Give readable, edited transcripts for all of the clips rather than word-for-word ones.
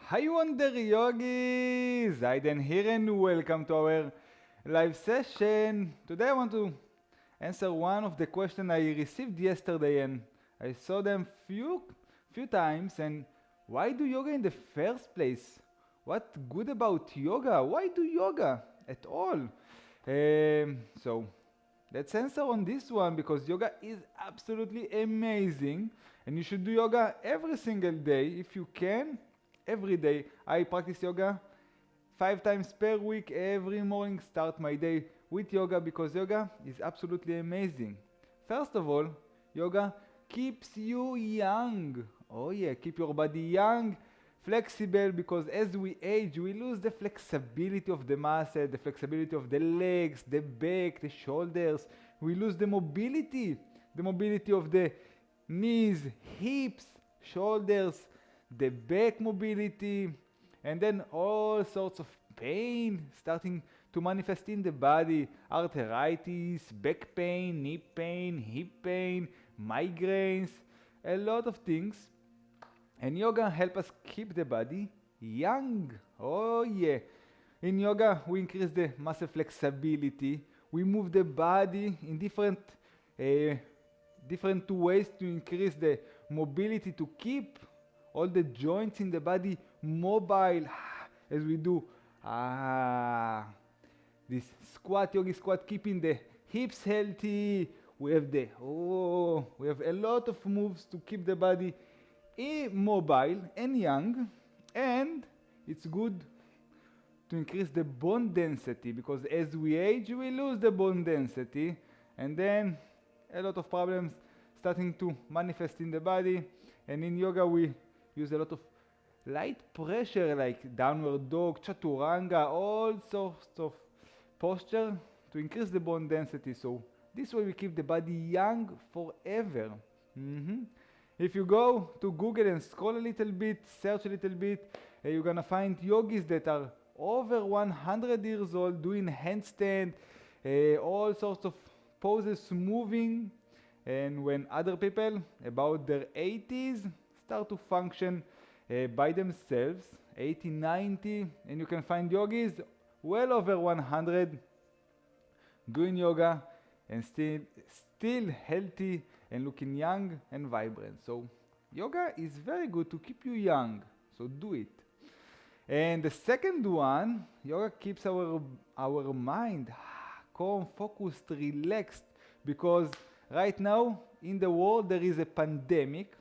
Hi Wonder Yogis! Idan here and welcome to our live session. Today I want to answer one of the questions I received yesterday and I saw them few times. And why do yoga in the first place? What good about yoga? Why do yoga at all? So let's answer on this one because yoga is absolutely amazing and you should do yoga every single day if you can. Every day I practice yoga 5 times per week. Every morning start my day with yoga because yoga is absolutely amazing. First of all, yoga keeps you young. Oh yeah, keep your body young, flexible, because as we age we lose the flexibility of the muscle, the flexibility of the legs, the back, the shoulders. We lose the mobility of the knees, hips, shoulders, the back mobility, and then all sorts of pain starting to manifest in the body: arthritis, back pain, knee pain, hip pain, migraines, a lot of things. And yoga help us keep the body young. Oh yeah. In yoga we increase the muscle flexibility. We move the body in uh, different ways to increase the mobility, to keep all the joints in the body mobile as we do this squat, yogi squat, keeping the hips healthy. We have a lot of moves to keep the body mobile and young. And it's good to increase the bone density because as we age we lose the bone density, and then a lot of problems starting to manifest in the body. And in yoga we use a lot of light pressure like downward dog, chaturanga, all sorts of posture to increase the bone density. So this way we keep the body young forever. Mhm. If you go to Google and scroll a little bit, search a little bit, you're gonna find yogis that are over 100 years old doing handstand, all sorts of poses, moving. And when other people about their 80s start to function by themselves, 80, 90, and you can find yogis well over 100 doing yoga and still healthy and looking young and vibrant. So yoga is very good to keep you young, so do it. And the second one, yoga keeps our mind calm, focused, relaxed, because right now in the world there is a pandemic.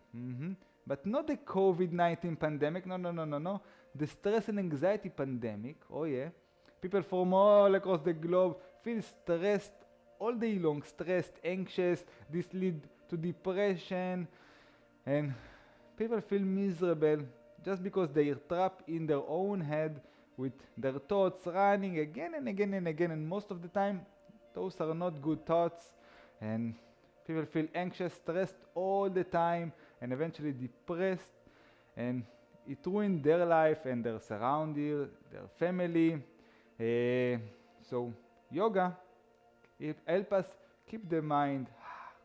But not the COVID-19 pandemic, no, the stress and anxiety pandemic. Oh yeah, people from all across the globe feel stressed all day long, stressed, anxious. This lead to depression, and people feel miserable just because they are trapped in their own head with their thoughts running again and again and again. And most of the time those are not good thoughts, and people feel anxious, stressed all the time, and eventually depressed, and it ruins their life and their surrounding, their family. So yoga, it helps us keep the mind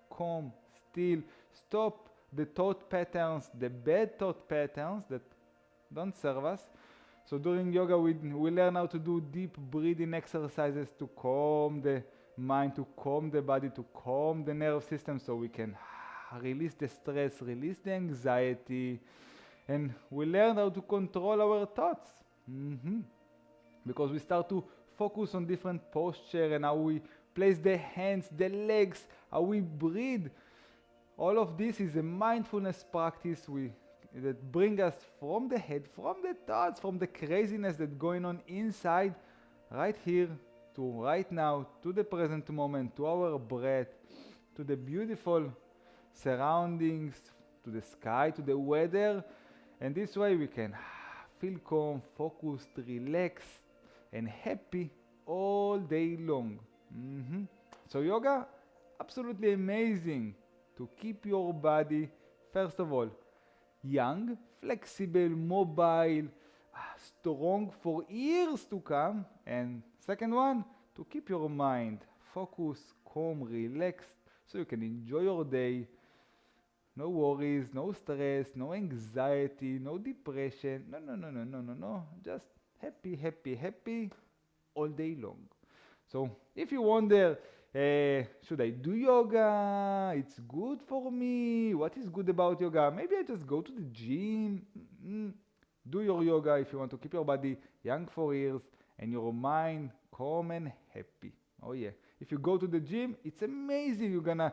calm, still, stop the thought patterns, the bad thought patterns that don't serve us. So during yoga we learn how to do deep breathing exercises to calm the mind, to calm the body, to calm the nerve system, so we can release the stress, release the anxiety, and we learn how to control our thoughts. Because we start to focus on different posture and how we place the hands, the legs, how we breathe. All of this is a mindfulness practice that bring us from the head, from the thoughts, from the craziness that's going on inside, right here to right now, to the present moment, to our breath, to the beautiful surroundings, to the sky, to the weather. And this way we can feel calm, focused, relaxed, and happy all day long. So yoga, absolutely amazing to keep your body, first of all, young, flexible, mobile, strong for years to come. And second one, to keep your mind focused, calm, relaxed, so you can enjoy your day no worries, no stress, no anxiety, no depression. No, no, no, no, no, no, no. Just happy, happy, happy all day long. So if you wonder, should I do yoga? It's good for me. What is good about yoga? Maybe I just go to the gym. Mm, do your yoga if you want to keep your body young for years and your mind calm and happy. Oh yeah. If you go to the gym, it's amazing. You're gonna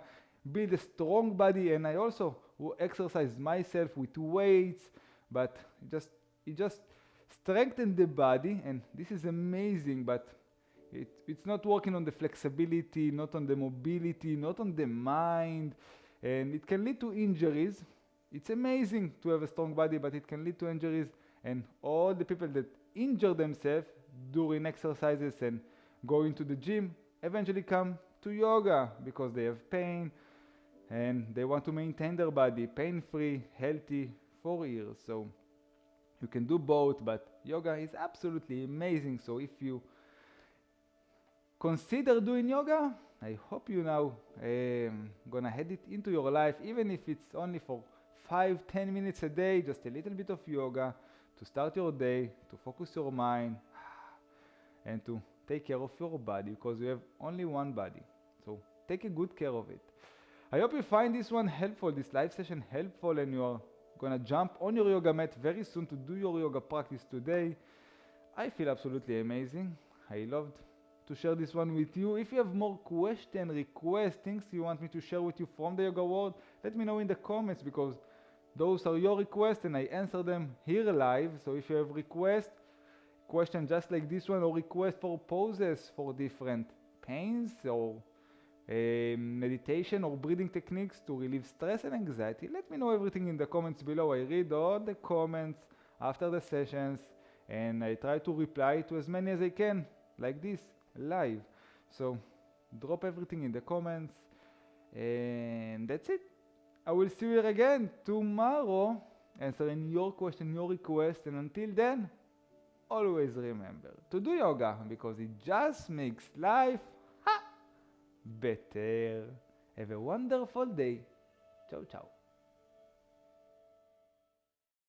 build a strong body, and I also will exercise myself with weights, but it just strengthen the body, and this is amazing. But it's not working on the flexibility, not on the mobility, not on the mind, and it can lead to injuries. It's amazing to have a strong body, but it can lead to injuries, and all the people that injure themselves during exercises and going to the gym eventually come to yoga because they have pain and they want to maintain their body pain-free, healthy for years. So you can do both, but yoga is absolutely amazing. So if you consider doing yoga, I hope you now gonna head it into your life, even if it's only for 5-10 minutes a day, just a little bit of yoga to start your day, to focus your mind, and to take care of your body, because you have only one body. So take a good care of it. I hope you find this one helpful, this live session helpful, and you are gonna jump on your yoga mat very soon to do your yoga practice today. I feel absolutely amazing. I loved to share this one with you. If you have more questions, requests, things you want me to share with you from the yoga world, let me know in the comments, because those are your requests and I answer them here live. So if you have questions just like this one, or request for poses for different pains, or meditation or breathing techniques to relieve stress and anxiety, let me know everything in the comments below. I read all the comments after the sessions and I try to reply to as many as I can, like this, live. So drop everything in the comments, and that's it. I will see you here again tomorrow answering your question, your request, and until then, always remember to do yoga, because it just makes life better. Have a wonderful day. Ciao, ciao.